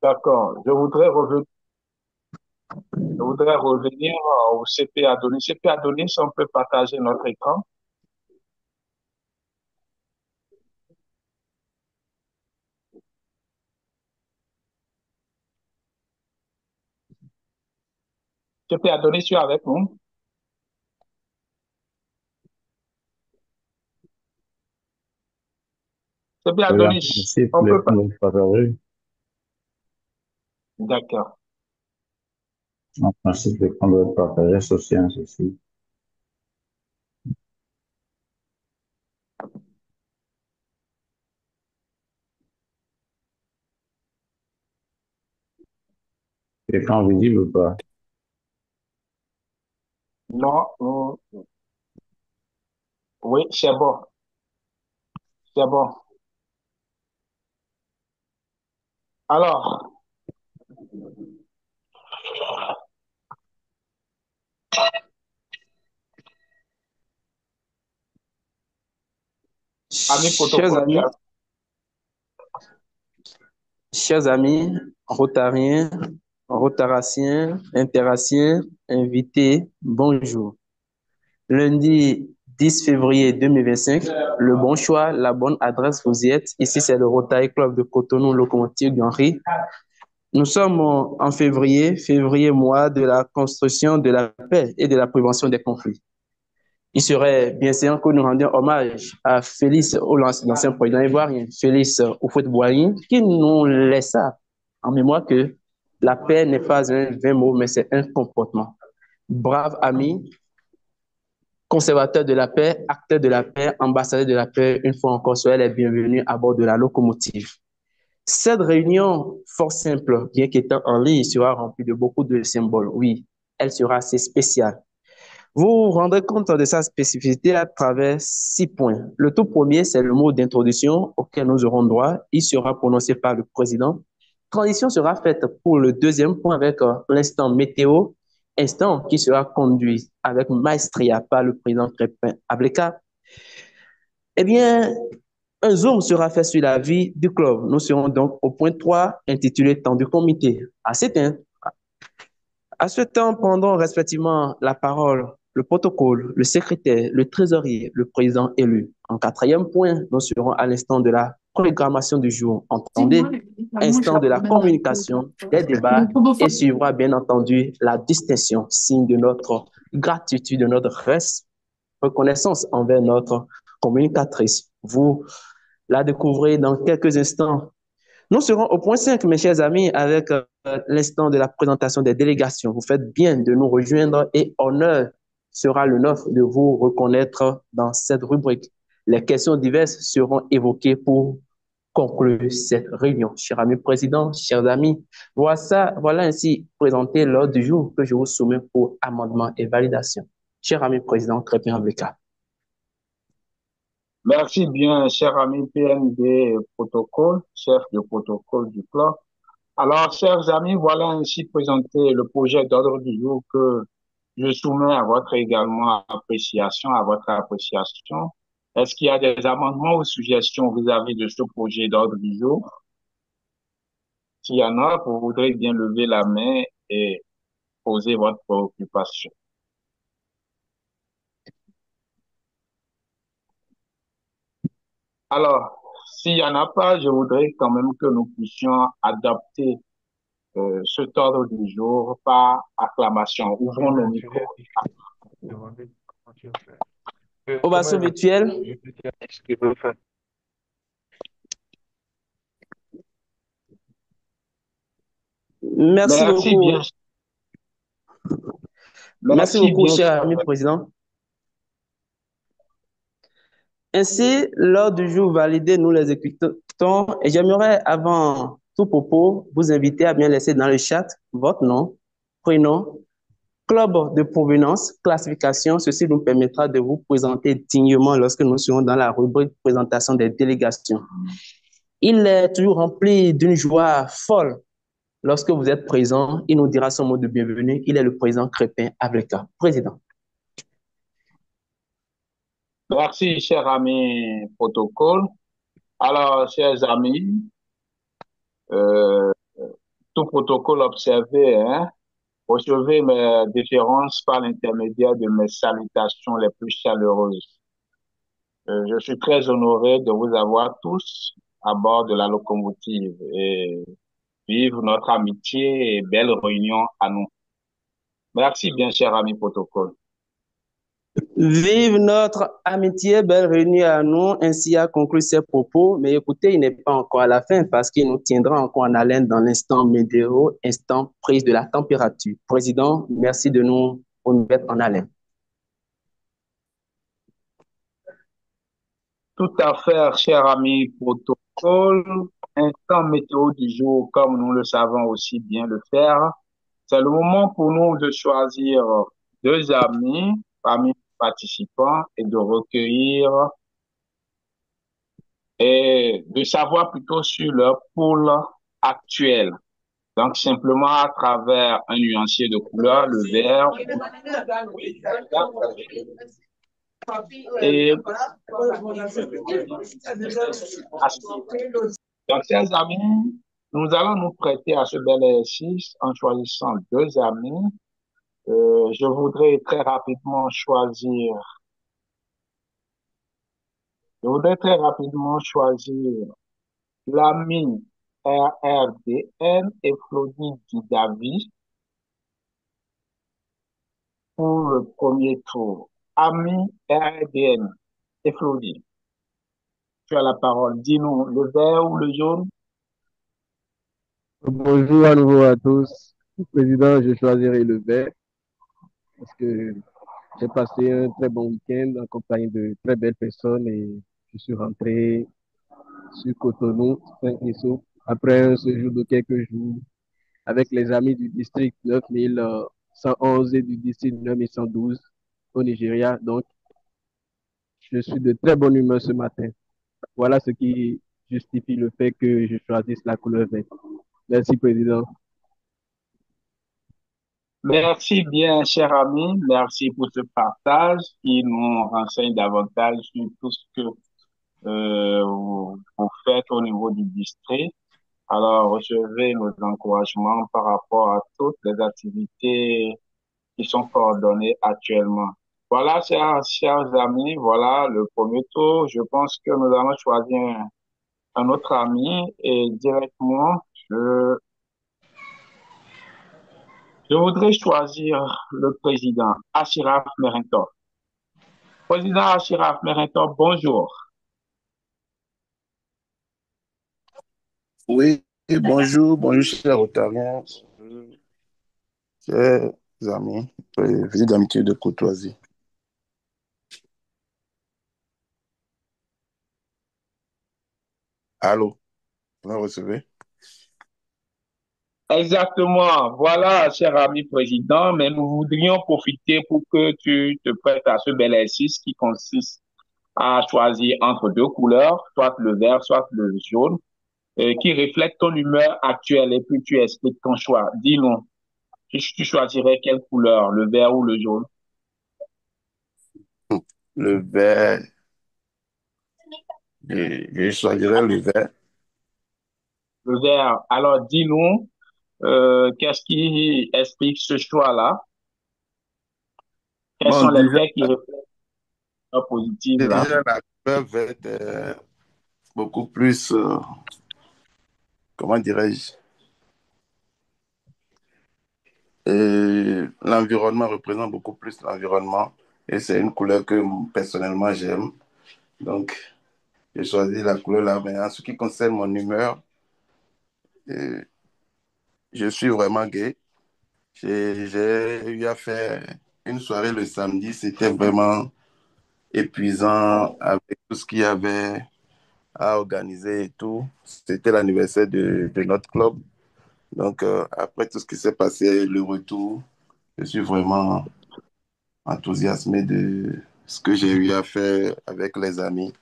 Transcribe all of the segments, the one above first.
D'accord. Je voudrais revenir au CP Adonis. CP Adonis, on peut partager notre écran. CP Adonis, tu es avec nous? CP Oui, en Adonis, principe, on peut pas. l'écran est partagé. D'accord. En principe, l'écran doit être partagé, sauf si un souci. L'écran visible ou pas? Non, oui, c'est bon. C'est bon. Alors, ami Chers protocole, amis, chers amis, rotariens, rotaraciens, interraciens, invités, bonjour. Lundi 10 février 2025, le bon choix, la bonne adresse, vous y êtes. Ici, c'est le Rotary Club de Cotonou, Locomotive Henry. Nous sommes en février, février mois de la construction de la paix et de la prévention des conflits. Il serait bien sûr que nous rendions hommage à Félix Hollande, l'ancien président ivoirien, Félix Houphouët-Boigny, qui nous laissa en mémoire que la paix n'est pas un vain mot, mais c'est un comportement. Brave ami, conservateur de la paix, acteur de la paix, ambassadeur de la paix, une fois encore, soyez les bienvenus à bord de la locomotive. Cette réunion, fort simple, bien qu'étant en ligne, sera remplie de beaucoup de symboles. Oui, elle sera assez spéciale. Vous vous rendrez compte de sa spécificité à travers 6 points. Le tout premier, c'est le mot d'introduction auquel nous aurons droit. Il sera prononcé par le président. Transition sera faite pour le deuxième point avec l'instant météo, instant qui sera conduit avec maestria par le président Crépin Ableka. Eh bien, un zoom sera fait sur la vie du club. Nous serons donc au point 3, intitulé Temps du comité. À ce temps, prendront respectivement la parole le protocole, le secrétaire, le trésorier, le président élu. En quatrième point, nous serons à l'instant de la programmation du jour. Entendez, instant de la communication, des débats et suivra bien entendu la distinction, signe de notre gratitude, de notre reconnaissance envers notre communicatrice. Vous la découvrez dans quelques instants. Nous serons au point 5, mes chers amis, avec l'instant de la présentation des délégations. Vous faites bien de nous rejoindre et honneur sera le nôtre de vous reconnaître dans cette rubrique. Les questions diverses seront évoquées pour conclure cette réunion. Chers amis présidents, chers amis, voilà ainsi présenté l'ordre du jour que je vous soumets pour amendement et validation. Cher ami président Crépin Abeka. merci bien, cher ami PND protocole, chef de protocole du club. Alors, chers amis, voilà ainsi présenté le projet d'ordre du jour que je soumets à votre également appréciation, à votre appréciation. Est-ce qu'il y a des amendements ou suggestions vis-à-vis de ce projet d'ordre du jour? S'il y en a, vous voudrez bien lever la main et poser votre préoccupation. Alors, s'il y en a pas, je voudrais quand même que nous puissions adapter cet ordre du jour par acclamation. Ouvrons nos micros. Ovation virtuelle. Merci Merci bien, beaucoup. Merci merci beaucoup, bien, cher cher. ami président. Ainsi, l'ordre du jour validé, nous l'exécutons et j'aimerais, avant tout propos, vous inviter à bien laisser dans le chat votre nom, prénom, club de provenance, classification. Ceci nous permettra de vous présenter dignement lorsque nous serons dans la rubrique présentation des délégations. Il est toujours rempli d'une joie folle lorsque vous êtes présent. Il nous dira son mot de bienvenue. Il est le président Crépin Ableka. Président. Merci, cher ami protocole. Alors, chers amis, euh, tout protocole observé, hein. Recevez mes déférences par l'intermédiaire de mes salutations les plus chaleureuses. Je suis très honoré de vous avoir tous à bord de la locomotive et vive notre amitié et belle réunion à nous. Merci bien, cher ami protocole. Vive notre amitié, belle réunie à nous, ainsi a conclu ses propos. Mais écoutez, il n'est pas encore à la fin parce qu'il nous tiendra encore en haleine dans l'instant météo, instant prise de la température. Président, merci de nous mettre en haleine. Tout à fait, cher ami protocole. Instant météo du jour, comme nous le savons aussi bien le faire. C'est le moment pour nous de choisir deux amis parmi les participants et de recueillir et de savoir plutôt sur leur pôle actuel. Donc, simplement à travers un nuancier de couleur, le vert. Et donc, chers amis, nous allons nous prêter à ce bel exercice en choisissant deux amis. Je voudrais très rapidement choisir, je voudrais très rapidement choisir l'ami RRDN et Flody Davi pour le premier tour. Ami RRDN et Flody, tu as la parole. Dis-nous, le vert ou le jaune? Bonjour à nouveau à tous. Président, je choisirai le vert parce que j'ai passé un très bon week-end en compagnie de très belles personnes et je suis rentré sur Cotonou, Saint-Bissau, après un séjour de quelques jours avec les amis du district 9111 et du district 9112 au Nigeria. Donc, je suis de très bonne humeur ce matin. Voilà ce qui justifie le fait que je choisisse la couleur verte. Merci, Président. Merci bien, cher ami. Merci pour ce partage qui nous renseigne davantage sur tout ce que vous faites au niveau du district. Alors, recevez nos encouragements par rapport à toutes les activités qui sont coordonnées actuellement. Voilà, chers amis, voilà le premier tour. Je pense que nous allons choisir un autre ami et directement, je voudrais choisir le président Achiraf Merinto. Président Achiraf Merinto, bonjour. Oui, bonjour, chers Rotariens, chers amis, visite d'amitié de courtoisie. Allô, vous me recevez? Exactement. Voilà, cher ami président, mais nous voudrions profiter pour que tu te prêtes à ce bel exercice qui consiste à choisir entre deux couleurs, soit le vert, soit le jaune, qui reflètent ton humeur actuelle et puis tu expliques ton choix. Dis-nous, tu choisirais quelle couleur, le vert ou le jaune? Le vert, je choisirais le vert. Le vert. Alors, dis-nous, qu'est-ce qui explique ce choix-là? Quels Bon, sont les faits qui reflètent la positive là? déjà la couleur verte est beaucoup plus, comment dirais-je, l'environnement représente beaucoup plus l'environnement et c'est une couleur que personnellement j'aime. Donc, j'ai choisi la couleur là. Mais en ce qui concerne mon humeur, euh, je suis vraiment gai. J'ai eu à faire une soirée le samedi. C'était vraiment épuisant avec tout ce qu'il y avait à organiser et tout. C'était l'anniversaire de notre club. Donc, après tout ce qui s'est passé, le retour, je suis vraiment enthousiasmé de ce que j'ai eu à faire avec les amis.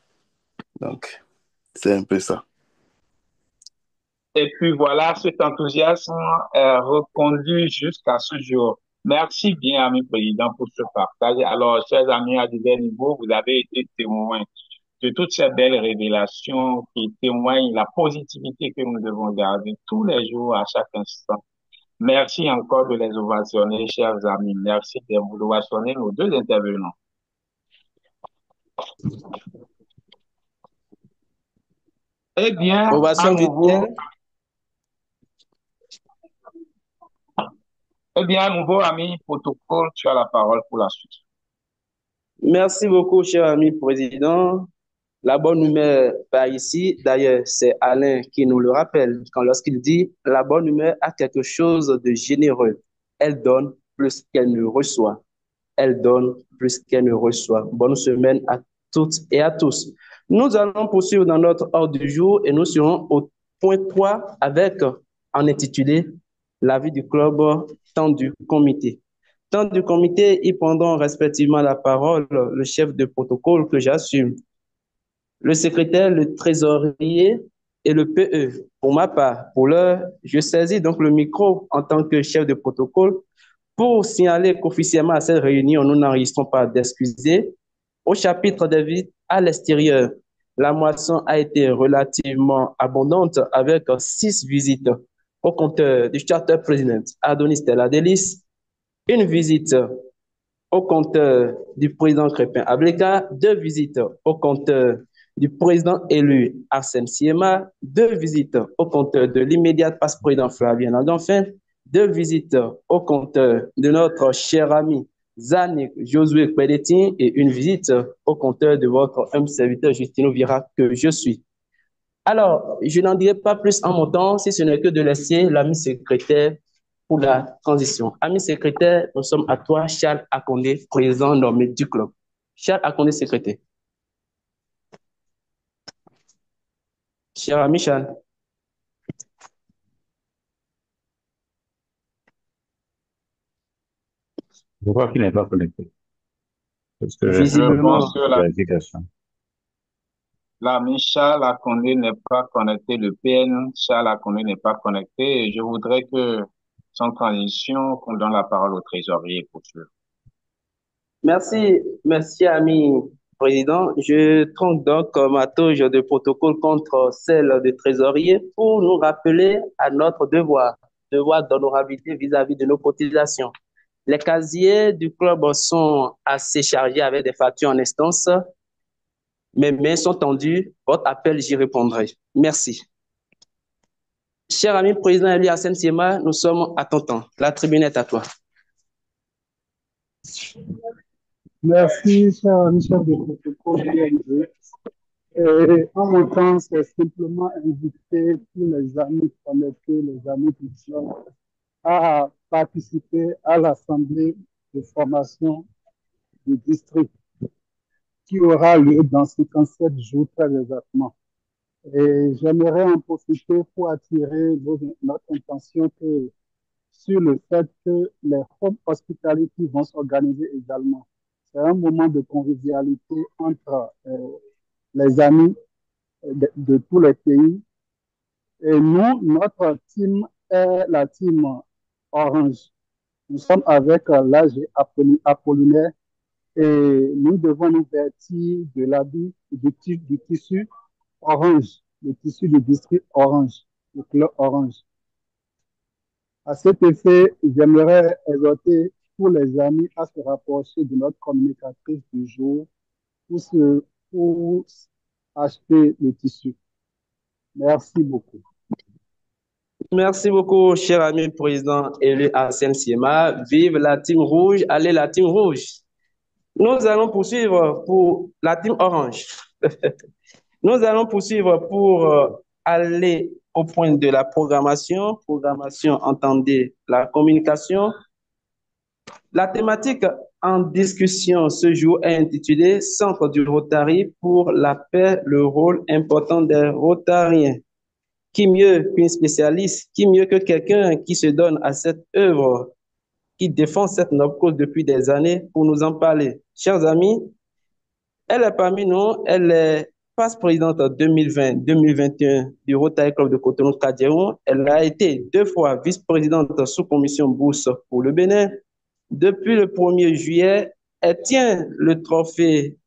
Donc, c'est un peu ça. Et puis voilà, cet enthousiasme est reconduit jusqu'à ce jour. Merci bien, ami président, pour ce partage. Alors, chers amis à divers niveaux, vous avez été témoins de toutes ces belles révélations qui témoignent la positivité que nous devons garder tous les jours, à chaque instant. Merci encore de les ovationner, chers amis. Merci de vous ovationner nos deux intervenants. Eh bien, à Ovation nouveau, virtuelle. ami protocole, tu as la parole pour la suite. Merci beaucoup, cher ami président. La bonne humeur par ici, d'ailleurs, c'est Alain qui nous le rappelle quand lorsqu'il dit la bonne humeur a quelque chose de généreux. Elle donne plus qu'elle ne reçoit. Elle donne plus qu'elle ne reçoit. Bonne semaine à toutes et à tous. Nous allons poursuivre dans notre ordre du jour et nous serons au point 3 avec en intitulé l'avis du club temps du comité. Temps du comité, ils prendront respectivement la parole le chef de protocole que j'assume, le secrétaire, le trésorier et le PE. Pour ma part, pour l'heure, je saisis donc le micro en tant que chef de protocole pour signaler qu'officiellement à cette réunion, nous n'enregistrons pas d'excuser. Au chapitre des visites à l'extérieur, la moisson a été relativement abondante avec 6 visites au compteur du Charter President Adonis Teladelis, une visite au compteur du président Crépin Ableka, 2 visites au compteur du président élu Arsène Siema, 2 visites au compteur de l'immédiat passe-président Flavien Landonfin, 2 visites au compteur de notre cher ami Zanik Josué Kpedetin et une visite au compteur de votre humble serviteur Justino Vira que je suis. Alors, je n'en dirai pas plus en mon temps, si ce n'est que de laisser l'ami secrétaire pour la transition. Ami secrétaire, nous sommes à toi, Charles Akondé, président nommé du club. Charles Akondé, secrétaire. Cher ami Charles. Je crois qu'il n'est pas connecté. Parce que Je Visiblement. pense que vérification. l'ami Charles Akondé n'est pas connecté, le PN Charles Akondé n'est pas connecté et je voudrais que, sans transition, qu'on donne la parole au trésorier pour suivre. Merci, ami président. Je tronque donc ma touche de protocole contre celle de trésorier pour nous rappeler à notre devoir d'honorabilité vis-à-vis de nos cotisations. Les casiers du club sont assez chargés avec des factures en instance. Mes mains sont tendues. Votre appel, j'y répondrai. Merci. Cher ami président Eli Hassen Siema, nous sommes à ton temps. La tribune est à toi. Merci, cher ami chef de protocole PNG. En mon temps, c'est simplement inviter tous les amis connectés, les amis du club, à participer à l'assemblée de formation du district qui aura lieu dans 57 jours très exactement. Et j'aimerais en profiter pour attirer notre attention sur le fait que les home hospitality vont s'organiser également. C'est un moment de convivialité entre les amis de tous les pays. Et nous, notre team est la team Orange. Nous sommes avec l'AG Apollinaire et nous devons nous vêtir de l'habit du tissu orange, le tissu du district orange, le club orange. À cet effet, j'aimerais exhorter tous les amis à se rapprocher de notre communicatrice du jour pour acheter le tissu. Merci beaucoup. Merci beaucoup, cher ami président élu Arsène Siema. Vive la team rouge, allez la team rouge. Nous allons poursuivre pour la team orange. Nous allons poursuivre pour aller au point de la programmation. Programmation, entendez la communication. La thématique en discussion ce jour est intitulée Centre du Rotary pour la paix, le rôle important des Rotariens. Qui mieux qu'une spécialiste, qui mieux que quelqu'un qui se donne à cette œuvre, qui défend cette noble cause depuis des années pour nous en parler. Chers amis, elle est parmi nous, elle est vice-présidente 2020-2021 du Rotary Club de Cotonou-Kadiaron. Elle a été 2 fois vice-présidente sous commission bourse pour le Bénin. Depuis le 1er juillet, elle tient le trophée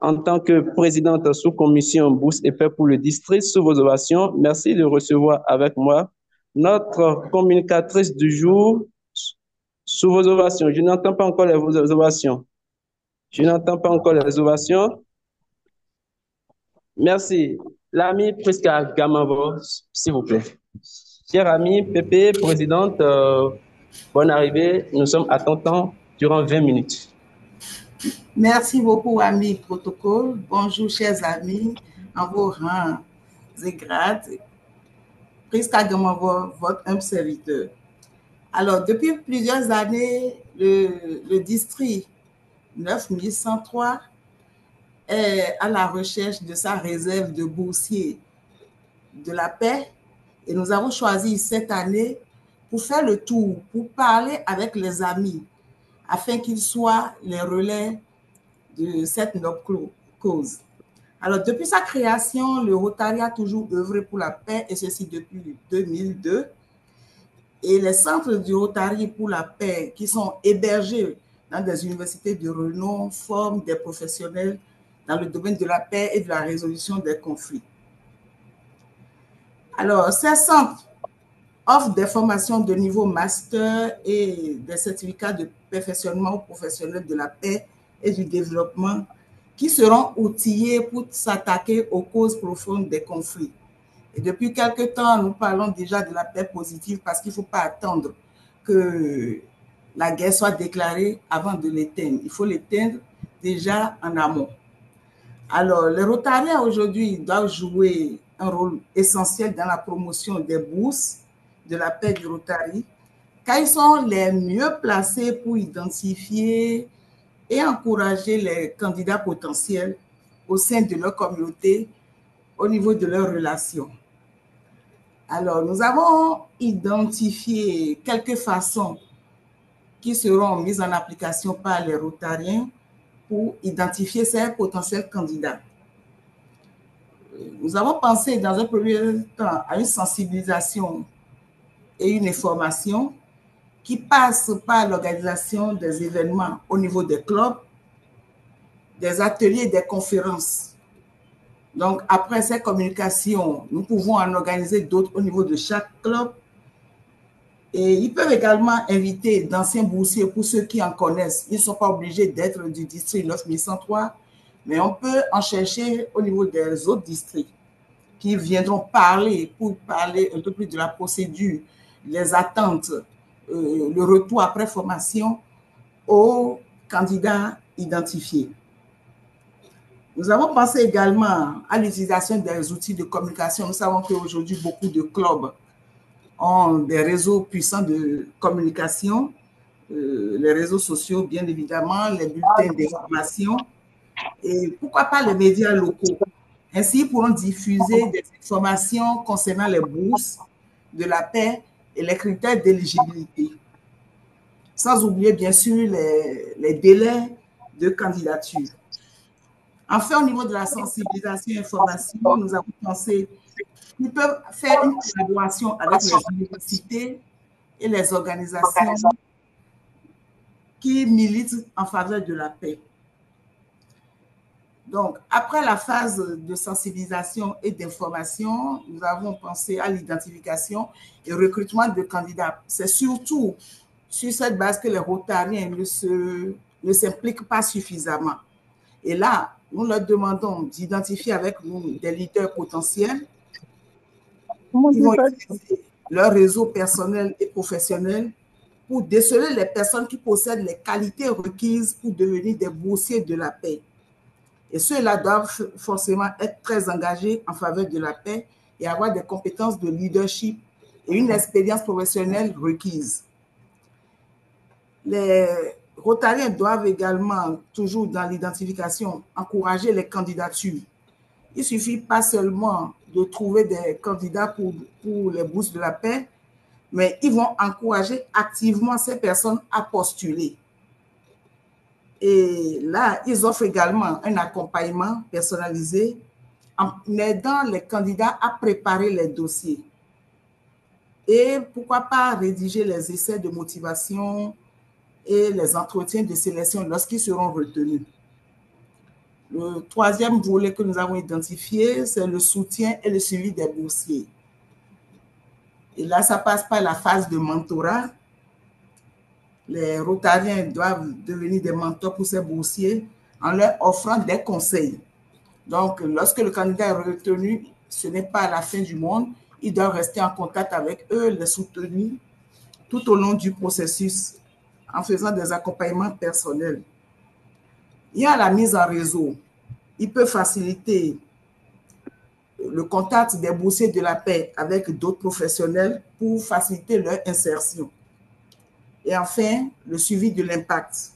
en tant que présidente sous-commission bourse et paix pour le district, sous vos ovations, merci de recevoir avec moi notre communicatrice du jour, sous vos ovations. Je n'entends pas encore les ovations. Je n'entends pas encore les ovations. Merci. L'ami Prisca Gamavo, s'il vous plaît. Cher ami Pépé, présidente, bonne arrivée. Nous sommes à ton temps durant 20 minutes. Merci beaucoup, ami protocole. Bonjour, chers amis, en vos rangs et grades. Prisca Gamavo, votre humble serviteur. Alors, depuis plusieurs années, le district 9103 est à la recherche de sa réserve de boursiers de la paix et nous avons choisi cette année pour faire le tour, pour parler avec les amis afin qu'ils soient les relais de cette noble cause. Alors, depuis sa création, le Rotary a toujours œuvré pour la paix et ceci depuis 2002. Et les centres du Rotary pour la paix qui sont hébergés dans des universités de renom forment des professionnels dans le domaine de la paix et de la résolution des conflits. Alors, ces centres offrent des formations de niveau master et des certificats de perfectionnement aux professionnels de la paix et du développement qui seront outillés pour s'attaquer aux causes profondes des conflits. Et depuis quelque temps, nous parlons déjà de la paix positive parce qu'il ne faut pas attendre que la guerre soit déclarée avant de l'éteindre. Il faut l'éteindre déjà en amont. Alors, les Rotariens aujourd'hui doivent jouer un rôle essentiel dans la promotion des bourses de la paix du Rotary, car ils sont les mieux placés pour identifier et encourager les candidats potentiels au sein de leur communauté au niveau de leurs relations. Alors, nous avons identifié quelques façons qui seront mises en application par les Rotariens pour identifier ces potentiels candidats. Nous avons pensé dans un premier temps à une sensibilisation et une information qui passe par l'organisation des événements au niveau des clubs, des ateliers, des conférences. Donc, après ces communications, nous pouvons en organiser d'autres au niveau de chaque club. Et ils peuvent également inviter d'anciens boursiers pour ceux qui en connaissent. Ils ne sont pas obligés d'être du district 9103, mais on peut en chercher au niveau des autres districts qui viendront parler pour parler un peu plus de la procédure, les attentes, le retour après formation aux candidats identifiés. Nous avons pensé également à l'utilisation des outils de communication. Nous savons qu'aujourd'hui, beaucoup de clubs ont des réseaux puissants de communication, les réseaux sociaux, bien évidemment, les bulletins d'information, et pourquoi pas les médias locaux. Ainsi, ils pourront diffuser des informations concernant les bourses de la paix et les critères d'éligibilité. Sans oublier, bien sûr, les délais de candidature. Enfin, au niveau de la sensibilisation et information, nous avons pensé qu'ils peuvent faire une collaboration avec les universités et les organisations qui militent en faveur de la paix. Donc, après la phase de sensibilisation et d'information, nous avons pensé à l'identification et recrutement de candidats. C'est surtout sur cette base que les Rotariens ne s'impliquent pas suffisamment. Et là, nous leur demandons d'identifier avec nous des leaders potentiels qui vont utiliser leur réseau personnel et professionnel pour déceler les personnes qui possèdent les qualités requises pour devenir des boursiers de la paix. Et ceux-là doivent forcément être très engagés en faveur de la paix et avoir des compétences de leadership et une expérience professionnelle requise. Les Rotariens doivent également, toujours dans l'identification, encourager les candidatures. Il ne suffit pas seulement de trouver des candidats pour les bourses de la paix, mais ils vont encourager activement ces personnes à postuler. Et là, ils offrent également un accompagnement personnalisé en aidant les candidats à préparer les dossiers. Et pourquoi pas rédiger les essais de motivation et les entretiens de sélection lorsqu'ils seront retenus. Le troisième volet que nous avons identifié, c'est le soutien et le suivi des boursiers. Et là, ça passe par la phase de mentorat. Les Rotariens doivent devenir des mentors pour ces boursiers en leur offrant des conseils. Donc, lorsque le candidat est retenu, ce n'est pas à la fin du monde. Il doit rester en contact avec eux, les soutenir tout au long du processus en faisant des accompagnements personnels. Il y a la mise en réseau. Il peut faciliter le contact des boursiers de la paix avec d'autres professionnels pour faciliter leur insertion. Et enfin, le suivi de l'impact.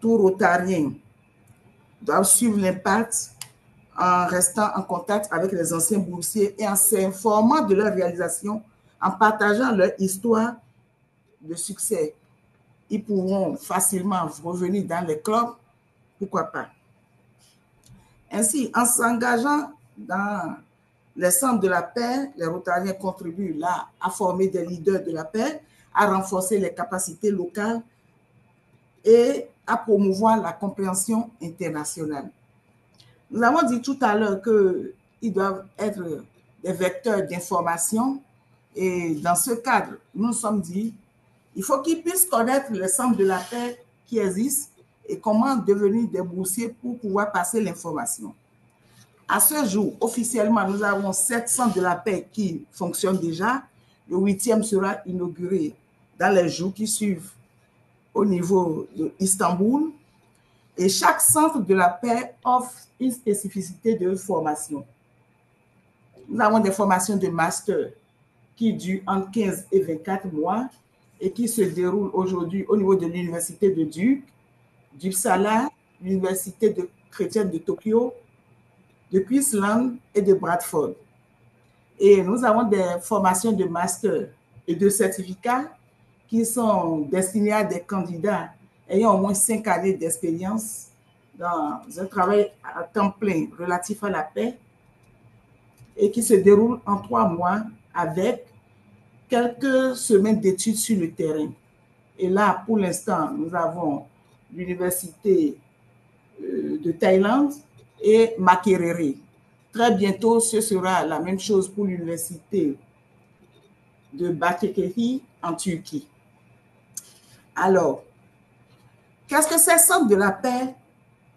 Tout Rotarien doit suivre l'impact en restant en contact avec les anciens boursiers et en s'informant de leur réalisation, en partageant leur histoire de succès. Ils pourront facilement revenir dans les clubs, pourquoi pas. Ainsi, en s'engageant dans les centres de la paix, les Rotariens contribuent là à former des leaders de la paix, à renforcer les capacités locales et à promouvoir la compréhension internationale. Nous avons dit tout à l'heure qu'ils doivent être des vecteurs d'information et dans ce cadre, nous nous sommes dit il faut qu'ils puissent connaître les centres de la paix qui existent et comment devenir des boursiers pour pouvoir passer l'information. À ce jour, officiellement, nous avons 7 centres de la paix qui fonctionnent déjà. Le 8e sera inauguré dans les jours qui suivent au niveau d'Istanbul. Et chaque centre de la paix offre une spécificité de formation. Nous avons des formations de master qui durent entre 15 et 24 mois et qui se déroulent aujourd'hui au niveau de l'Université de Duke, d'Uppsala, l'Université chrétienne de Tokyo, de Queensland et de Bradford. Et nous avons des formations de master et de certificats qui sont destinées à des candidats ayant au moins 5 années d'expérience dans un travail à temps plein relatif à la paix et qui se déroule en 3 mois avec quelques semaines d'études sur le terrain. Et là, pour l'instant, nous avons l'Université de Thaïlande et Makerere. Très bientôt, ce sera la même chose pour l'Université de Batıkehir en Turquie. Alors, qu'est-ce que ces centres de la paix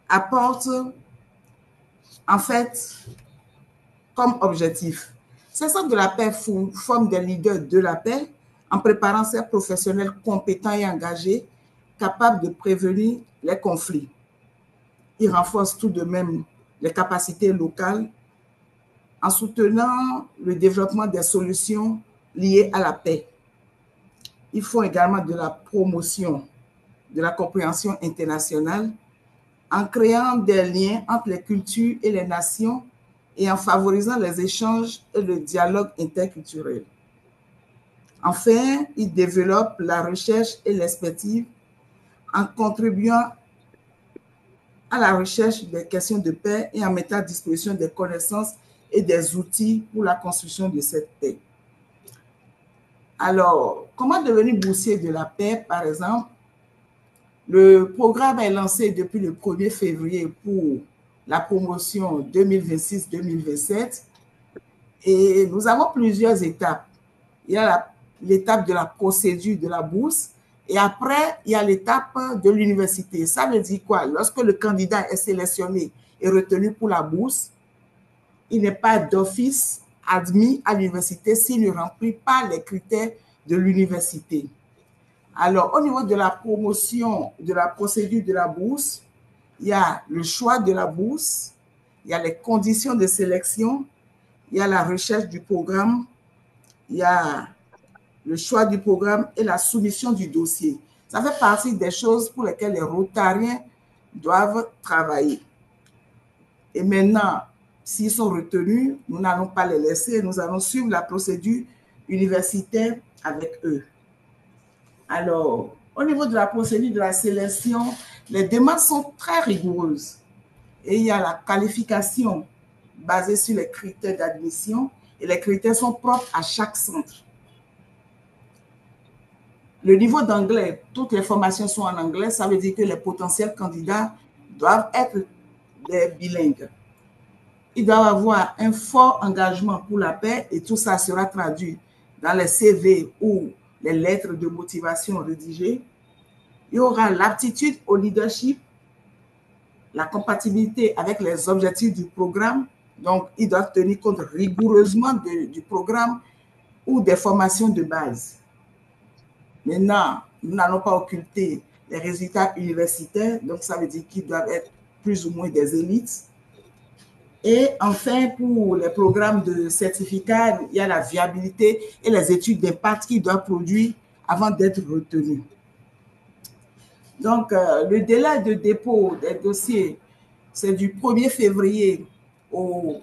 apportent en fait comme objectif? Ces centres de la paix forment des leaders de la paix en préparant ces professionnels compétents et engagés, capables de prévenir les conflits. Ils renforcent tout de même les capacités locales en soutenant le développement des solutions liées à la paix. Ils font également de la promotion de la compréhension internationale en créant des liens entre les cultures et les nations et en favorisant les échanges et le dialogue interculturel. Enfin, ils développent la recherche et l'expertise en contribuant à la recherche des questions de paix et en mettant à disposition des connaissances et des outils pour la construction de cette paix. Alors, comment devenir boursier de la paix, par exemple? Le programme est lancé depuis le 1er février pour la promotion 2026-2027 et nous avons plusieurs étapes. Il y a l'étape de la procédure de la bourse et après, il y a l'étape de l'université. Ça veut dire quoi? Lorsque le candidat est sélectionné et retenu pour la bourse, il n'est pas d'office admis à l'université s'il ne remplit pas les critères de l'université. Alors, au niveau de la promotion, de la procédure de la bourse, il y a le choix de la bourse, il y a les conditions de sélection, il y a la recherche du programme, il y a le choix du programme et la soumission du dossier. Ça fait partie des choses pour lesquelles les Rotariens doivent travailler. Et maintenant, s'ils sont retenus, nous n'allons pas les laisser, nous allons suivre la procédure universitaire avec eux. Alors, au niveau de la procédure de la sélection, les demandes sont très rigoureuses. Et il y a la qualification basée sur les critères d'admission et les critères sont propres à chaque centre. Le niveau d'anglais, toutes les formations sont en anglais, ça veut dire que les potentiels candidats doivent être des bilingues. Ils doivent avoir un fort engagement pour la paix et tout ça sera traduit dans les CV ou les lettres de motivation rédigées. Il y aura l'aptitude au leadership, la compatibilité avec les objectifs du programme. Donc, ils doivent tenir compte rigoureusement du programme ou des formations de base. Maintenant, nous n'allons pas occulter les résultats universitaires, donc ça veut dire qu'ils doivent être plus ou moins des élites. Et enfin, pour les programmes de certificat, il y a la viabilité et les études d'impact qu'ils doivent produire avant d'être retenus. Donc, le délai de dépôt des dossiers, c'est du 1er février au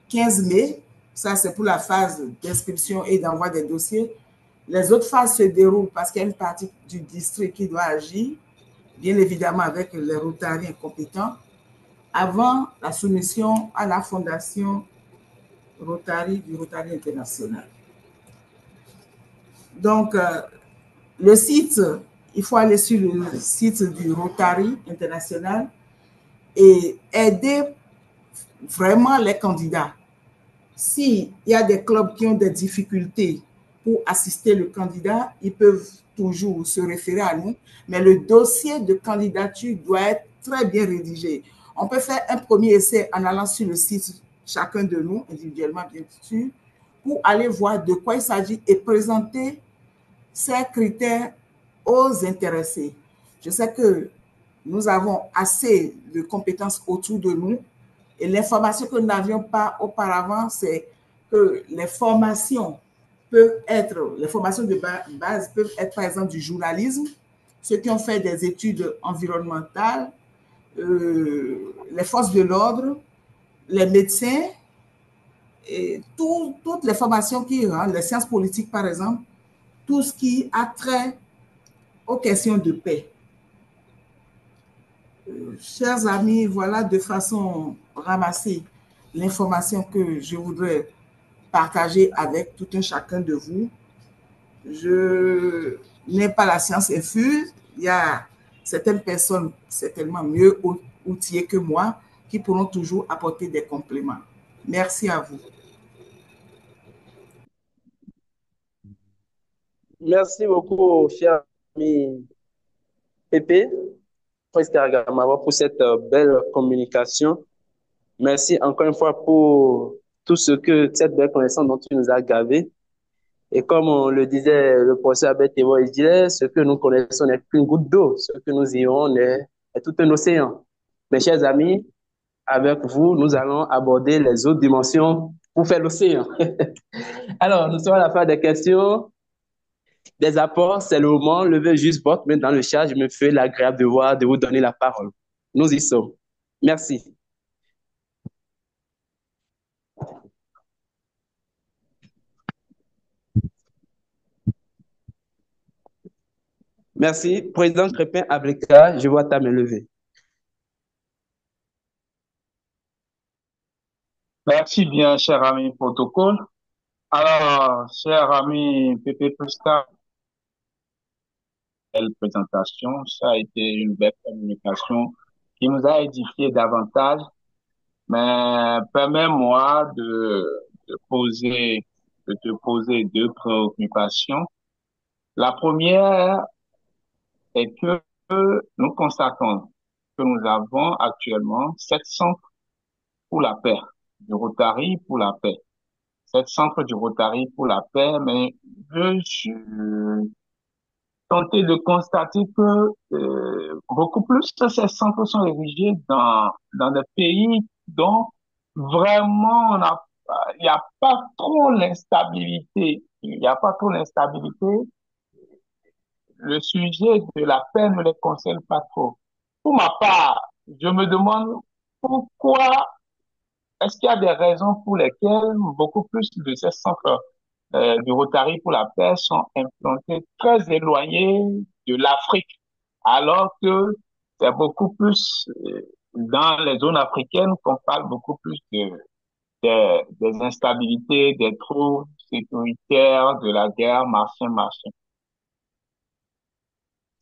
15 mai. Ça, c'est pour la phase d'inscription et d'envoi des dossiers. Les autres phases se déroulent parce qu'il y a une partie du district qui doit agir, bien évidemment avec les Rotariens compétents, avant la soumission à la Fondation Rotary du Rotary International. Donc, le site, il faut aller sur le site du Rotary International et aider vraiment les candidats. S'il y a des clubs qui ont des difficultés pour assister le candidat, ils peuvent toujours se référer à nous, mais le dossier de candidature doit être très bien rédigé. On peut faire un premier essai en allant sur le site, chacun de nous, individuellement bien sûr, pour aller voir de quoi il s'agit et présenter ces critères aux intéressés. Je sais que nous avons assez de compétences autour de nous et l'information que nous n'avions pas auparavant, c'est que les formations peuvent être, les formations de base peuvent être par exemple du journalisme, ceux qui ont fait des études environnementales, les forces de l'ordre, les médecins, et toutes les formations qui rendent, les sciences politiques par exemple, tout ce qui a trait aux questions de paix. Chers amis, voilà de façon ramassée l'information que je voudrais partager avec tout un chacun de vous. Je n'ai pas la science infuse. Il y a certaines personnes certainement mieux outillées que moi qui pourront toujours apporter des compléments. Merci à vous. Merci beaucoup, cher ami Pépé, Presque Gamava, pour cette belle communication. Merci encore une fois pour tout ce que, cette belle connaissance dont tu nous as gavé. Et comme on le disait, le professeur Abel Théo, il disait, ce que nous connaissons n'est qu'une goutte d'eau, ce que nous irons est tout un océan. Mes chers amis, avec vous, nous allons aborder les autres dimensions pour faire l'océan. Alors, nous sommes à la fin des questions, des apports. C'est le moment, levez juste votre main dans le chat. Je me fais l'agréable devoir de vous donner la parole. Nous y sommes. Merci. Merci. Président Crépin Ableka, je vois ta main levée. Merci bien, cher ami protocole. Alors, cher ami Pépé Presca, belle présentation. Ça a été une belle communication qui nous a édifié davantage. Mais permets-moi de te poser deux préoccupations. La première est que nous constatons que nous avons actuellement 7 centres pour la paix, du Rotary pour la paix. 7 centres du Rotary pour la paix, mais je suis tenté de constater que beaucoup plus de ces centres sont érigés dans des pays dont vraiment il n'y a pas trop l'instabilité. Il n'y a pas trop l'instabilité. Le sujet de la paix ne les concerne pas trop. Pour ma part, je me demande pourquoi est-ce qu'il y a des raisons pour lesquelles beaucoup plus de ces centres du Rotary pour la paix sont implantés très éloignés de l'Afrique, alors que c'est beaucoup plus dans les zones africaines qu'on parle beaucoup plus des instabilités, des troubles sécuritaires, de la guerre, machin.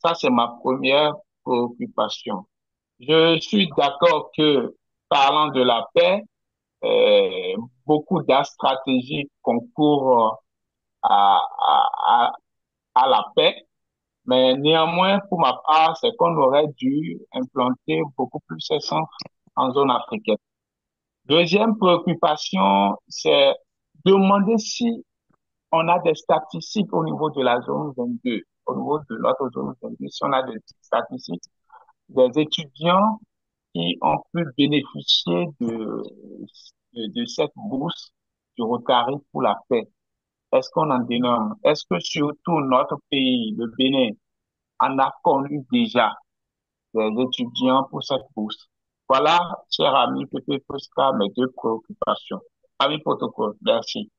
Ça, c'est ma première préoccupation. Je suis d'accord que parlant de la paix, beaucoup stratégies concourent à, à, à la paix. Mais néanmoins, pour ma part, c'est qu'on aurait dû implanter beaucoup plus ces centres en zone africaine. Deuxième préoccupation, c'est demander si on a des statistiques au niveau de la zone 22, au niveau de notre zone 22, si on a des statistiques des étudiants qui ont pu bénéficier de cette bourse du Rotary pour la paix. Est-ce qu'on en dénomme? Est-ce que surtout notre pays, le Bénin, en a connu déjà des étudiants pour cette bourse? Voilà, cher ami Pépé Posca, mes deux préoccupations. Ami protocole, merci.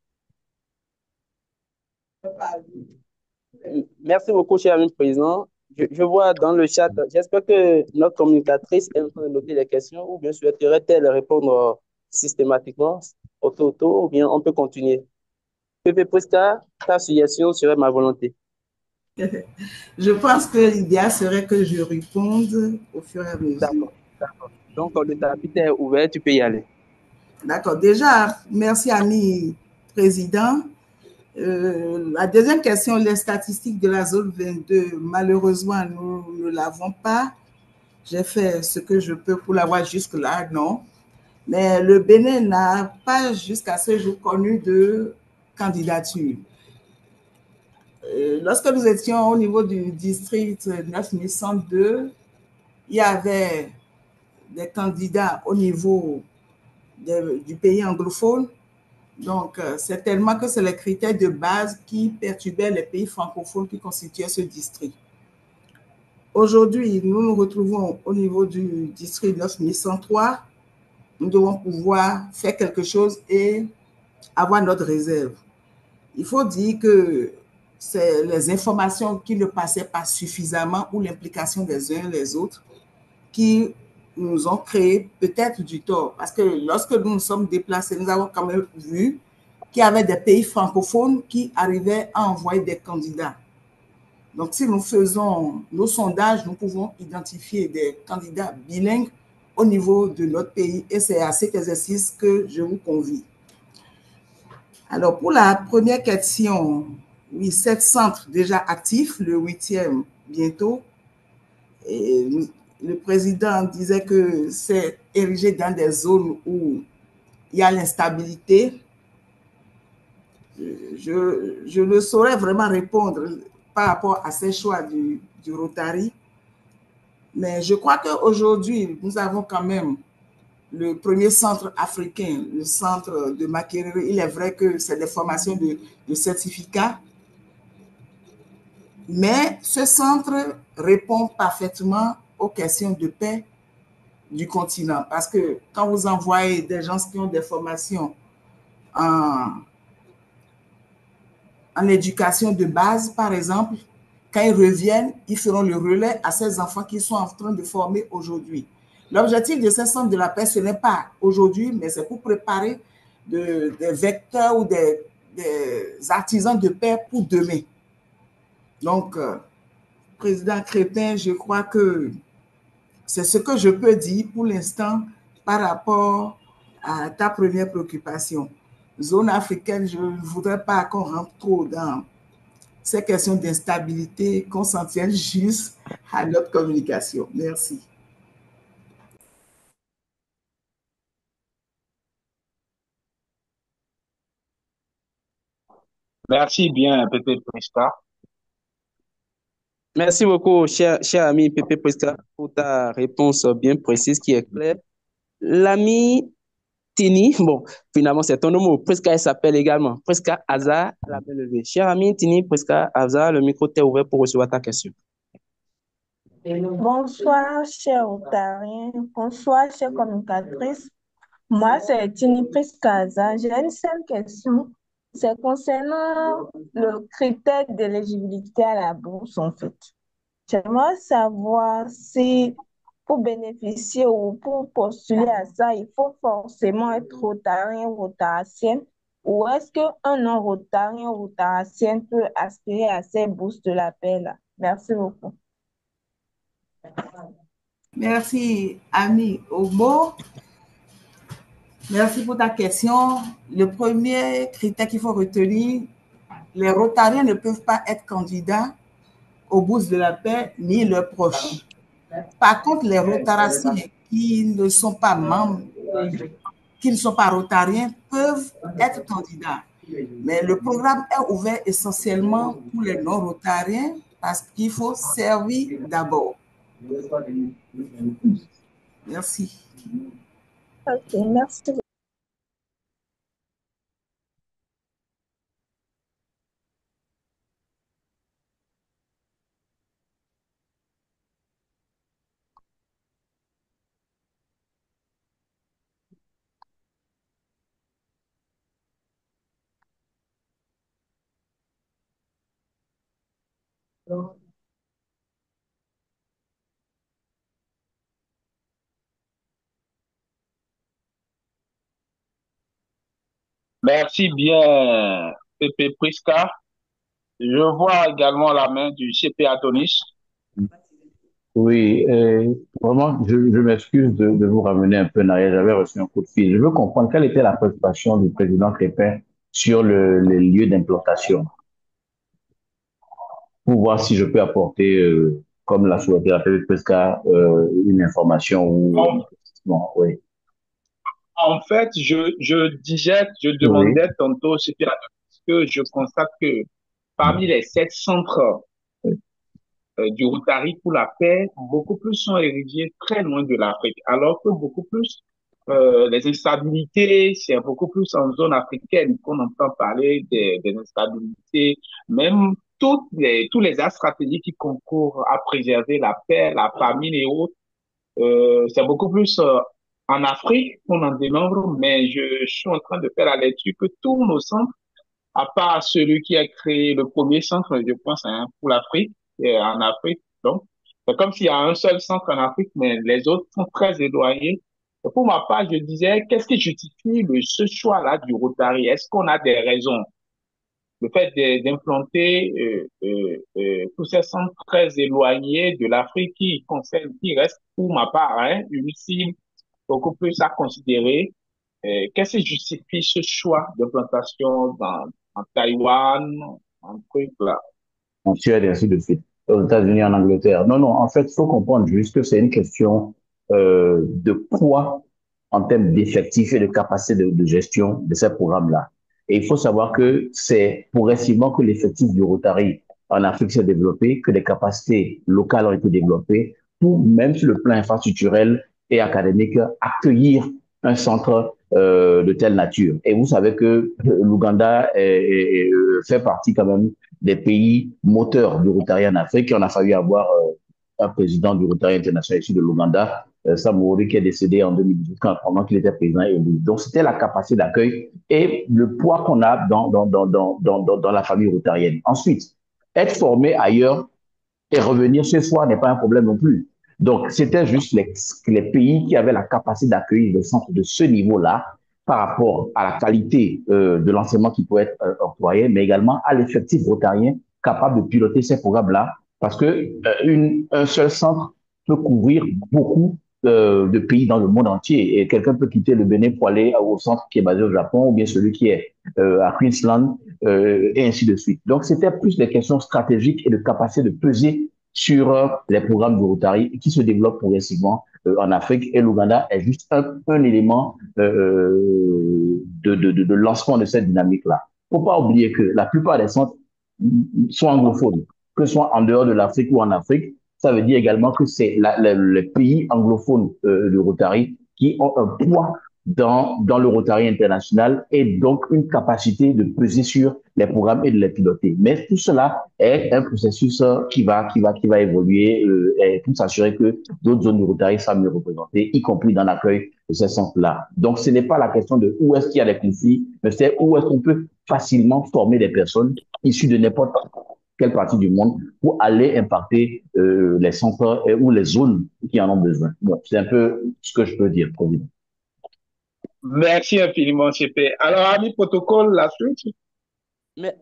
Merci beaucoup, cher ami président. Je vois dans le chat, j'espère que notre communicatrice est en train de noter les questions ou bien souhaiterait-elle répondre systématiquement au toto ou bien on peut continuer. Pepe Presca, ta suggestion serait ma volonté. Je pense que l'idéal serait que je réponde au fur et à mesure. D'accord, d'accord. Donc, le tapis est ouvert, tu peux y aller. D'accord. Déjà, merci, ami président. La deuxième question, les statistiques de la zone 22, malheureusement, nous ne l'avons pas. J'ai fait ce que je peux pour l'avoir jusque-là, non. Mais le Bénin n'a pas jusqu'à ce jour connu de candidature. Lorsque nous étions au niveau du district 9102, il y avait des candidats au niveau du pays anglophone. Donc, c'est tellement que c'est les critères de base qui perturbaient les pays francophones qui constituaient ce district. Aujourd'hui, nous nous retrouvons au niveau du district 9103. Nous devons pouvoir faire quelque chose et avoir notre réserve. Il faut dire que c'est les informations qui ne passaient pas suffisamment ou l'implication des uns et des autres qui nous ont créé peut-être du tort. Parce que lorsque nous nous sommes déplacés, nous avons quand même vu qu'il y avait des pays francophones qui arrivaient à envoyer des candidats. Donc, si nous faisons nos sondages, nous pouvons identifier des candidats bilingues au niveau de notre pays et c'est à cet exercice que je vous convie. Alors, pour la première question, oui, 7 centres déjà actifs, le 8e bientôt. Et le président disait que c'est érigé dans des zones où il y a l'instabilité. Je ne saurais vraiment répondre par rapport à ces choix du Rotary. Mais je crois qu'aujourd'hui, nous avons quand même le premier centre africain, le centre de Makerere. Il est vrai que c'est des formations de certificats, mais ce centre répond parfaitement aux questions de paix du continent. Parce que quand vous envoyez des gens qui ont des formations en éducation de base, par exemple, quand ils reviennent, ils feront le relais à ces enfants qu'ils sont en train de former aujourd'hui. L'objectif de ces centres de la paix, ce n'est pas aujourd'hui, mais c'est pour préparer des vecteurs ou des artisans de paix pour demain. Donc, Président Crépin, je crois que c'est ce que je peux dire pour l'instant par rapport à ta première préoccupation. Zone africaine, je ne voudrais pas qu'on rentre trop dans ces questions d'instabilité, qu'on s'en tienne juste à notre communication. Merci. Merci bien, Pépé Posca. Merci beaucoup, cher ami Pepe Presca, pour ta réponse bien précise qui est claire. L'ami Tini, bon, finalement, c'est ton nom. Presca, elle s'appelle également Presca Azar, la main levée. Cher ami Tini, Presca Azar, le micro t'est ouvert pour recevoir ta question. Bonsoir, chers Ontariens. Bonsoir, chère communicatrice. Moi, c'est Tini Prescaza. J'ai une seule question. C'est concernant le critère d'éligibilité à la bourse, en fait. J'aimerais savoir si pour bénéficier ou pour postuler à ça, il faut forcément être rotarien ou rotaracienne, ou est-ce qu'un non-rotarien ou rotaracienne peut aspirer à ces bourses de la paix là? Merci beaucoup. Merci, ami Omo. Merci pour ta question. Le premier critère qu'il faut retenir, les Rotariens ne peuvent pas être candidats aux bourses de la paix ni leurs proches. Par contre, les Rotaraciens qui ne sont pas membres, qui ne sont pas Rotariens, peuvent être candidats. Mais le programme est ouvert essentiellement pour les non-Rotariens parce qu'il faut servir d'abord. Merci. Ok, merci. Merci bien, Pépé Prisca. Je vois également la main du CP Adonis. Oui, vraiment, je m'excuse de vous ramener un peu en arrière. J'avais reçu un coup de fil. Je veux comprendre quelle était la préoccupation du président Crépin sur les lieux d'implantation pour voir si je peux apporter, comme l'a souhaité la PPSK, une information ou... En, Bon, oui. en fait, je Oui. demandais tantôt au CP Adonis que je constate que parmi les 7 centres Oui. du Rotary pour la paix, beaucoup plus sont érigés très loin de l'Afrique, alors que beaucoup plus les instabilités, c'est beaucoup plus en zone africaine qu'on entend parler des instabilités, même tous les actes stratégiques qui concourent à préserver la paix, la famine et autres. C'est beaucoup plus en Afrique qu'on en dénombre, mais je suis en train de faire la lecture que tous nos centres, à part celui qui a créé le premier centre, je pense, hein, pour l'Afrique, en Afrique. Donc, c'est comme s'il y a un seul centre en Afrique, mais les autres sont très éloignés. Et pour ma part, je disais, qu'est-ce qui justifie ce choix-là du Rotary? Est-ce qu'on a des raisons? Le fait d'implanter tous ces centres très éloignés de l'Afrique qui restent, pour ma part, hein, une cible beaucoup plus à considérer. Qu'est-ce qui justifie ce choix d'implantation en Taïwan, en truc là? En Suède et ainsi de suite, aux États-Unis, en Angleterre. Non, non, en fait, il faut comprendre juste que c'est une question de poids en termes d'effectifs et de capacité de gestion de ces programmes-là. Et il faut savoir que c'est progressivement que l'effectif du Rotary en Afrique s'est développé, que les capacités locales ont été développées pour, même sur le plan infrastructurel et académique, accueillir un centre de telle nature. Et vous savez que l'Ouganda fait partie quand même des pays moteurs du Rotary en Afrique. On a fallu avoir un président du Rotary international ici de l'Ouganda, Samouri, qui est décédé en 2018 pendant qu'il était président élu. Donc, c'était la capacité d'accueil et le poids qu'on a dans la famille rotarienne. Ensuite, être formé ailleurs et revenir chez soi n'est pas un problème non plus. Donc, c'était juste les pays qui avaient la capacité d'accueillir des centres de ce niveau-là par rapport à la qualité de l'enseignement qui peut être octroyé, mais également à l'effectif rotarien capable de piloter ces programmes-là, parce que un seul centre peut couvrir beaucoup de pays dans le monde entier. Et quelqu'un peut quitter le Bénin pour aller au centre qui est basé au Japon, ou bien celui qui est à Queensland, et ainsi de suite. Donc, c'était plus des questions stratégiques et de capacité de peser sur les programmes de Rotary qui se développent progressivement en Afrique. Et l'Ouganda est juste un élément de lancement de cette dynamique-là. Il ne faut pas oublier que la plupart des centres sont anglophones, que ce soit en dehors de l'Afrique ou en Afrique. Ça veut dire également que c'est les pays anglophones de Rotary qui ont un poids dans le Rotary international et donc une capacité de peser sur les programmes et de les piloter. Mais tout cela est un processus qui va évoluer et pour s'assurer que d'autres zones du Rotary soient mieux représentées, y compris dans l'accueil de ces centres-là. Donc, ce n'est pas la question de où est-ce qu'il y a des conflits, mais c'est où est-ce qu'on peut facilement former des personnes issues de n'importe quelle partie du monde pour aller impacter les centres ou les zones qui en ont besoin. Bon, c'est un peu ce que je peux dire, Président. Merci infiniment, CP. Alors, ami protocole, la suite? Mais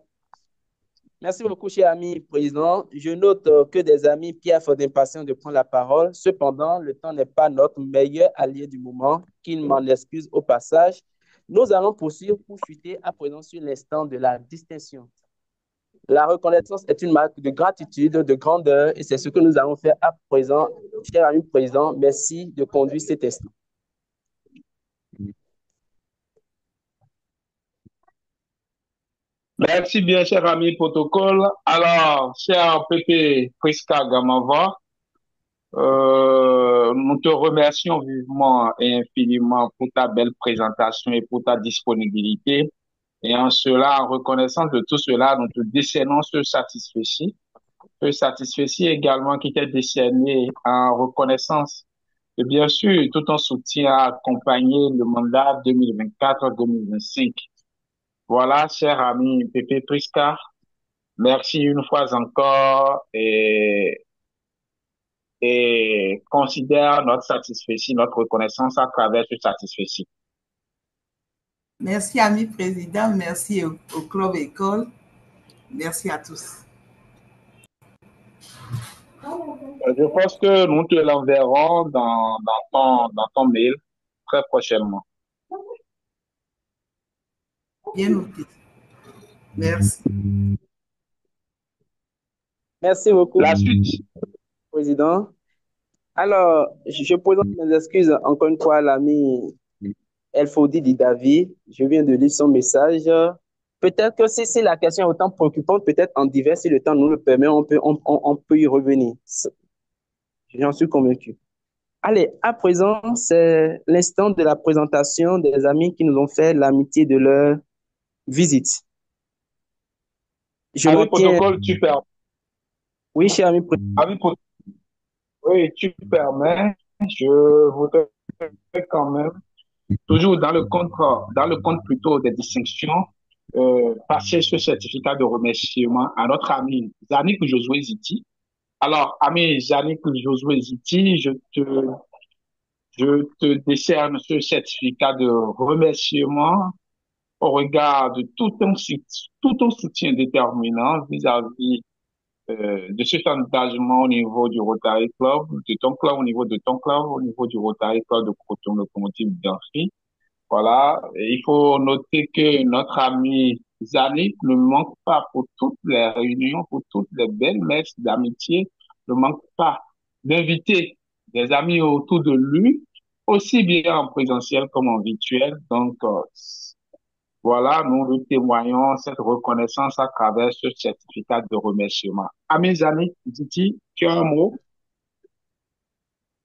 Merci beaucoup, cher ami président. Je note que des amis piaffent d'impatience de prendre la parole. Cependant, le temps n'est pas notre meilleur allié du moment, qu'il m'en excuse au passage. Nous allons poursuivre pour chuter à présent sur l'instant de la distinction. La reconnaissance est une marque de gratitude, de grandeur, et c'est ce que nous allons faire à présent. Cher ami président, merci de conduire cet instant. Merci bien, cher ami protocole. Alors, cher Pépé Prisca Gamava, nous te remercions vivement et infiniment pour ta belle présentation et pour ta disponibilité. Et en cela, en reconnaissance de tout cela, nous te décernons ce satisfait également qui t'est décerné en reconnaissance. Et bien sûr, tout ton soutien a accompagné le mandat 2024-2025. Voilà, cher ami Pépé Prisca, merci une fois encore et considère notre satisfait, notre reconnaissance à travers ce satisfait. Merci, ami président. Merci au Club École. Merci à tous. Je pense que nous te l'enverrons dans ton mail très prochainement. Bien noté. Merci. Merci beaucoup, La suite. président. Alors, je présente mes excuses encore une fois à l'ami Elfodi David. Je viens de lire son message. Peut-être que si la question est autant préoccupante, peut-être en divers, si le temps nous le permet, on peut y revenir. J'en suis convaincu. Allez, à présent, c'est l'instant de la présentation des amis qui nous ont fait l'amitié de leur visite. Ami protocole, tu permets. Oui, cher ami protocole. Oui, tu permets. Je voudrais quand même, toujours dans le compte plutôt des distinctions, passer ce certificat de remerciement à notre ami Zanik Josué Ziti. Alors, ami Zanik Josué Ziti, je te décerne ce certificat de remerciement au regard de tout ton soutien déterminant vis-à-vis de cet engagement au niveau du Rotary Club, de ton club, au niveau de ton club, au niveau du Rotary Club de Coton Locomotive d'Amphi. Voilà. Et il faut noter que notre ami Zanik ne manque pas pour toutes les réunions, pour toutes les belles messes d'amitié, ne manque pas d'inviter des amis autour de lui, aussi bien en présentiel comme en virtuel. Donc, voilà, nous lui témoignons cette reconnaissance à travers ce certificat de remerciement. Amis amis, Titi, tu as un mot?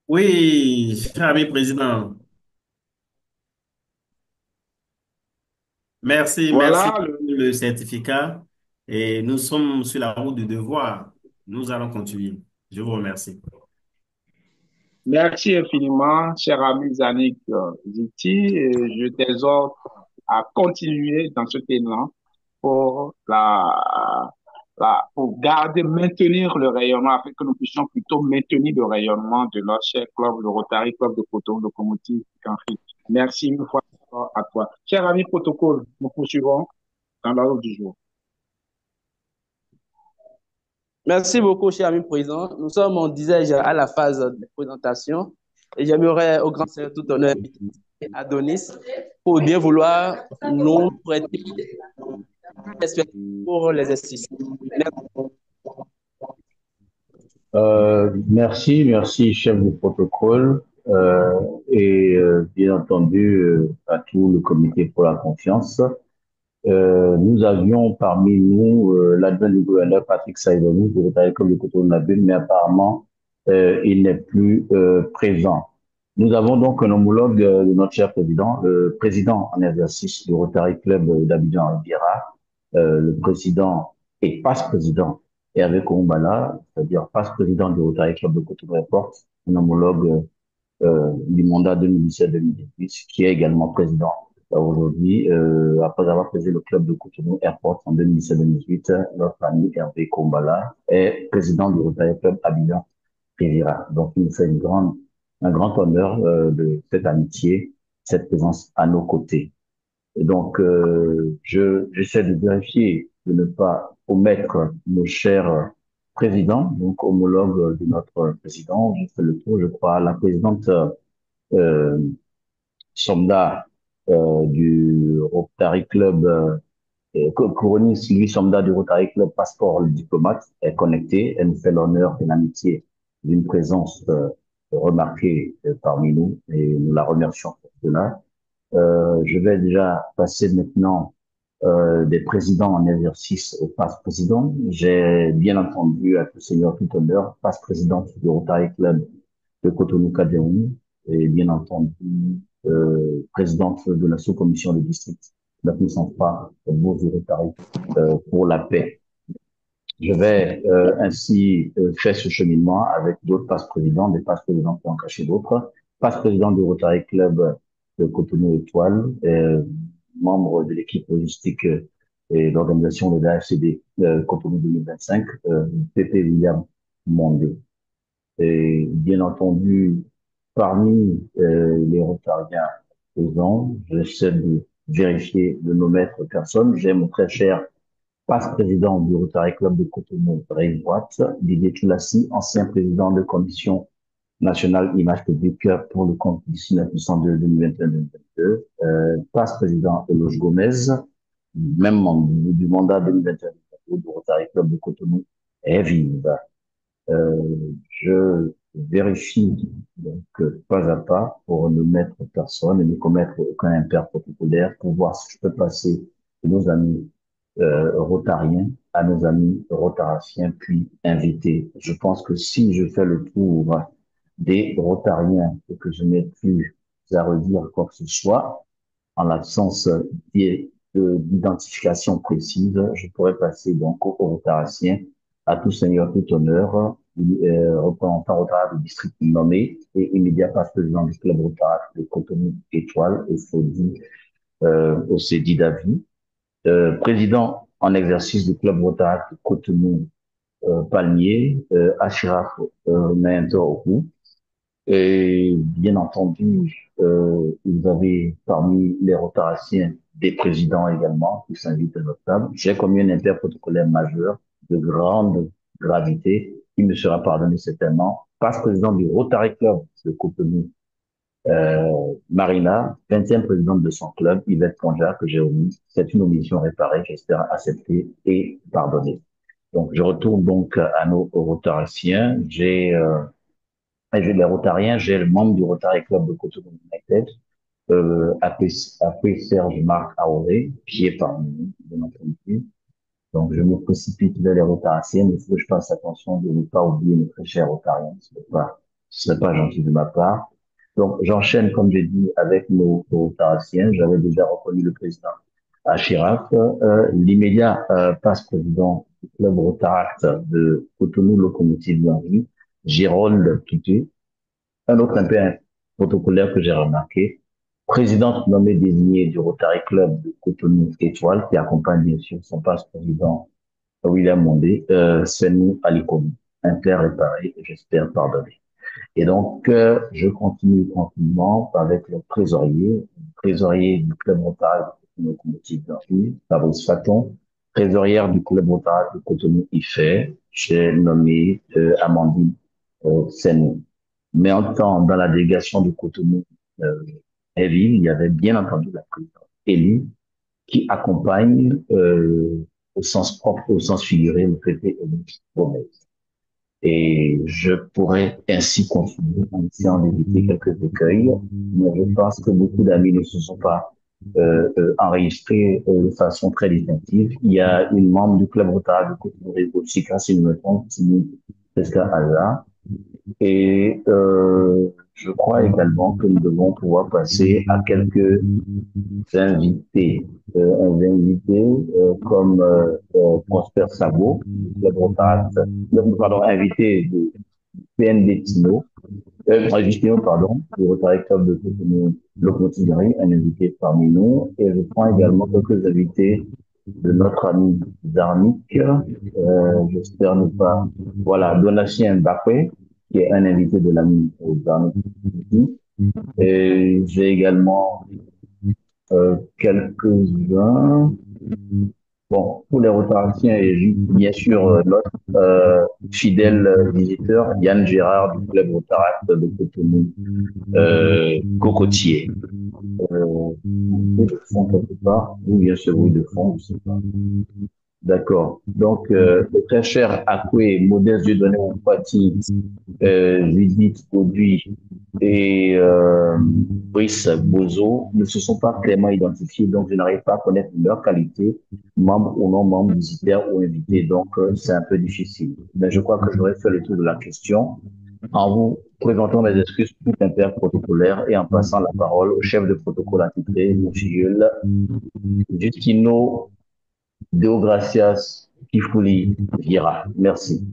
Oui, cher ami président. Merci Voilà pour le certificat. Et nous sommes sur la route du devoir. Nous allons continuer. Je vous remercie. Merci infiniment, cher ami Zanik Ziti. Et je t'exhorte à continuer dans ce élan pour pour garder, maintenir le rayonnement, afin que nous puissions plutôt maintenir le rayonnement de notre cher club, le Rotary Club de Coton Locomotive d'Amphi. Merci une fois encore à toi. Cher ami protocole, nous poursuivons dans l'ordre du jour. Merci beaucoup, cher ami président. Nous sommes, on disais, à la phase de présentation. Et j'aimerais au grand seigneur tout honneur Adonis pour bien vouloir nous prêter pour les exercices. Merci, chef du protocole, et bien entendu à tout le comité pour la confiance. Nous avions parmi nous l'adjoint du gouverneur Patrick Saïdoni, qui est comme le couteau de la bulle, mais apparemment il n'est plus présent. Nous avons donc un homologue de notre cher président, le président en exercice du Rotary Club d'Abidjan Riviera, le président et passe-président Hervé Koumbala, c'est-à-dire passe-président du Rotary Club de Cotonou Airport, un homologue du mandat 2017-2018, qui est également président aujourd'hui, après avoir présidé le club de Cotonou Airport en 2017-2018, notre ami Hervé Koumbala est président du Rotary Club Abidjan Riviera. Donc, il nous fait un grand honneur de cette amitié, cette présence à nos côtés. Et donc, j'essaie de vérifier, de ne pas omettre nos chers présidents, donc homologues de notre président. Je fais le tour, je crois, la présidente euh, Somda du Rotary Club, Kouronis, lui, Somda du Rotary Club Passeport le diplomate, est connectée. Elle nous fait l'honneur et l'amitié d'une présence remarquée parmi nous et nous la remercions pour cela. Je vais déjà passer maintenant des présidents en exercice au passe-président. J'ai bien entendu à tout seigneur, tout honneur, passe-président du Rotary Club de Cotonou-Cameroun et bien entendu présidente de la sous-commission de district de la puissance pas beaux Rotary pour la paix. Je vais ainsi faire ce cheminement avec d'autres passe-présidents, des passe-présidents qui ont caché d'autres, passe-président du Rotary Club de Cotonou Étoile, membre de l'équipe logistique et d'organisation de l'AFCD Cotonou 2025, Pépé William Mondé. Et bien entendu, parmi les Rotariens présents, j'essaie de vérifier, de nos maîtres personnes. J'ai mon très cher passe-président du Rotary Club de Cotonou, Rive-Droite, Didier Toulassi, ancien président de commission nationale image publique pour le compte du 1902 2021-2022, passe-président Eloge Gomez, même membre du mandat 2021 du Rotary Club de Cotonou, est vive. Je vérifie donc pas à pas pour ne mettre personne et ne commettre aucun impair protocolaire pour voir si je peux passer de nos amis rotariens à nos amis rotaraciens puis invités. Je pense que si je fais le tour des rotariens et que je n'ai plus à redire quoi que ce soit, en l'absence d'identification précise, je pourrais passer donc aux rotaraciens, à tout seigneur, tout honneur, représentant Rotary du district nommé et immédiat passe-président du club Rotary de Cotonou Étoile et Fodi au Cédi David, président en exercice du club Rotary de Cotonou Palmier, Achiraf Naintor. Et bien entendu, vous avez parmi les rotaraciens des présidents également qui s'invitent à notre table. J'ai commis un interprotocolaire majeur de grande gravité qui me sera pardonné certainement. Passe-président du Rotary Club de Cotonou, Marina, 20e présidente de son club, Yvette Ponja, que j'ai omis. C'est une omission réparée, j'espère acceptée et pardonnée. Donc, je retourne donc à nos rotaraciens. J'ai les Rotariens, j'ai le membre du Rotary Club de Cotonou United, appelé Serge Marc Aoré, qui est parmi nous, bien entendu. Donc, je me précipite vers les Rotaraciens, mais il faut que je fasse attention de ne pas oublier mes très chers Rotariens. Ce serait pas gentil de ma part. Donc, j'enchaîne, comme j'ai dit, avec nos Rotaraciens. J'avais déjà reconnu le président Achiraf, l'immédiat passe-président du club Rotaract de Cotonou Locomotive d'Henri, Gérald Tutu, un autre impair protocolaire que j'ai remarqué, présidente nommée désignée du Rotary Club de Cotonou Étoile, qui accompagne bien sûr son passe-président William Mondé, Senou Alikoum, impair réparé, j'espère pardonné. Et donc, je continue tranquillement avec le trésorier du club Rotary de Locomotive d'Henri, Fabrice Faton, trésorière du club Rotary de Cotonou Ifé, j'ai nommé Amandine Senou. Mais en temps, dans la délégation de Cotonou Heavy, il y avait bien entendu la présidente élue qui accompagne au sens propre, au sens figuré, le préfet Eloge Gomez. Et je pourrais ainsi continuer en essayant d'éviter quelques écueils, mais je pense que beaucoup d'amis ne se sont pas enregistrés de façon très distinctive. Il y a une membre du club Rotary de Cotonou aussi, si je me trompe, Pesca Hazard. Et je crois également que nous devons pouvoir passer à quelques invités. Comme Prosper Sabo, invité de PND Tino, du Rotary Club de Cotonou Locomotive d'Henri, un invité parmi nous. Et je prends également quelques invités de notre ami Zarnik, j'espère ne pas, voilà, Donatien Mbappé, qui est un invité de l'ami Zarnik. Et j'ai également quelques-uns Bon, pour les rotations et bien sûr notre fidèle visiteur, Yann Gérard du club Rotaract de Cotonou, Cocotier. Bruit de fond quelque part, ou bien ce bruit de fond, je sais pas. D'accord. Donc, le très cher Akwe, Modeste Dieudonné Oupati, Judith Auduit et Brice Bozo ne se sont pas clairement identifiés, donc je n'arrive pas à connaître leur qualité, membres ou non membres, visiteurs ou invités, donc c'est un peu difficile. Mais je crois que j'aurais fait le tour de la question en vous présentant mes excuses tout interprotocolaires et en passant la parole au chef de protocole attitré, M. Justino Deogracias Kifuli Vieira. Merci.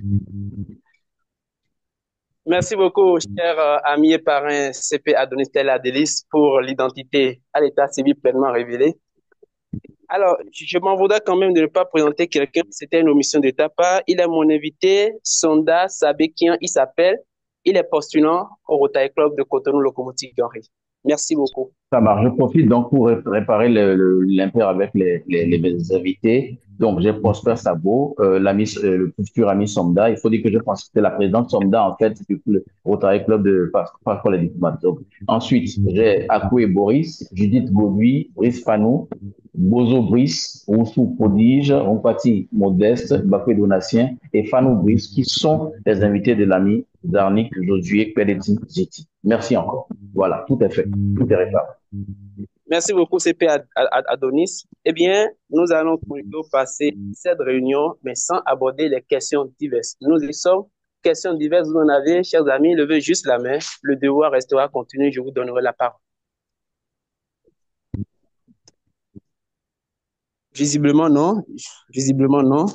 Merci beaucoup, cher ami et parrain CP Adonis Adelis, pour l'identité à l'état civil pleinement révélée. Alors, je m'en voudrais quand même de ne pas présenter quelqu'un, c'était une omission de ta part. Il est mon invité, Sonda Sabekian, il s'appelle, il est postulant au Rotary Club de Cotonou Locomotive Gary. Merci beaucoup. Ça marche. Je profite donc pour réparer l'impair avec les invités. Donc, j'ai Prosper Sabo, le futur ami Somda. Il faut dire que je pense que c'était la présidente Somda, en fait, du coup, le Rotary Club de Passport les diplomates. Donc, ensuite, j'ai Akoué Boris, Judith Goduy, Brice Fanou, Bozo Brice, Roussou Prodige, Rompati Modeste, Bakwé Donatien et Fanou Brice, qui sont les invités de l'ami Darnik Josué Pelletin Ziti. Merci encore. Voilà, tout est fait. Tout est réparé. Merci beaucoup, CP Adonis. Eh bien, nous allons plutôt passer cette réunion, mais sans aborder les questions diverses. Nous y sommes. Questions diverses, vous en avez, chers amis, levez juste la main. Le devoir restera continu. Je vous donnerai la parole. Visiblement, non. Visiblement, non.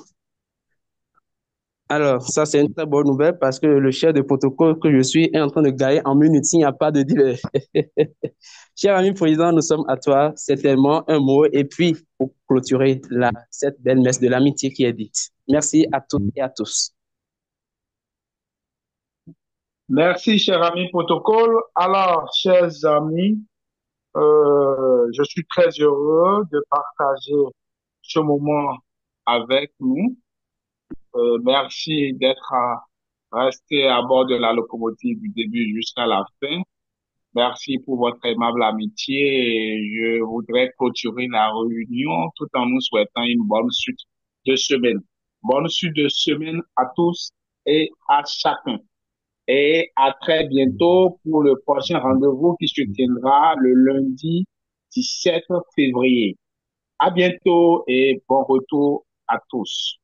Alors, ça, c'est une très bonne nouvelle parce que le chef de protocole que je suis est en train de gagner en minutes s'il n'y a pas de divers. Cher ami président, nous sommes à toi. Certainement un mot et puis pour clôturer cette belle messe de l'amitié qui est dite. Merci à toutes et à tous. Merci, cher ami protocole. Alors, chers amis, je suis très heureux de partager ce moment avec nous. Merci d'être resté à bord de la locomotive du début jusqu'à la fin. Merci pour votre aimable amitié et je voudrais clôturer la réunion tout en nous souhaitant une bonne suite de semaine. Bonne suite de semaine à tous et à chacun. Et à très bientôt pour le prochain rendez-vous qui se tiendra le lundi 17 février. À bientôt et bon retour à tous.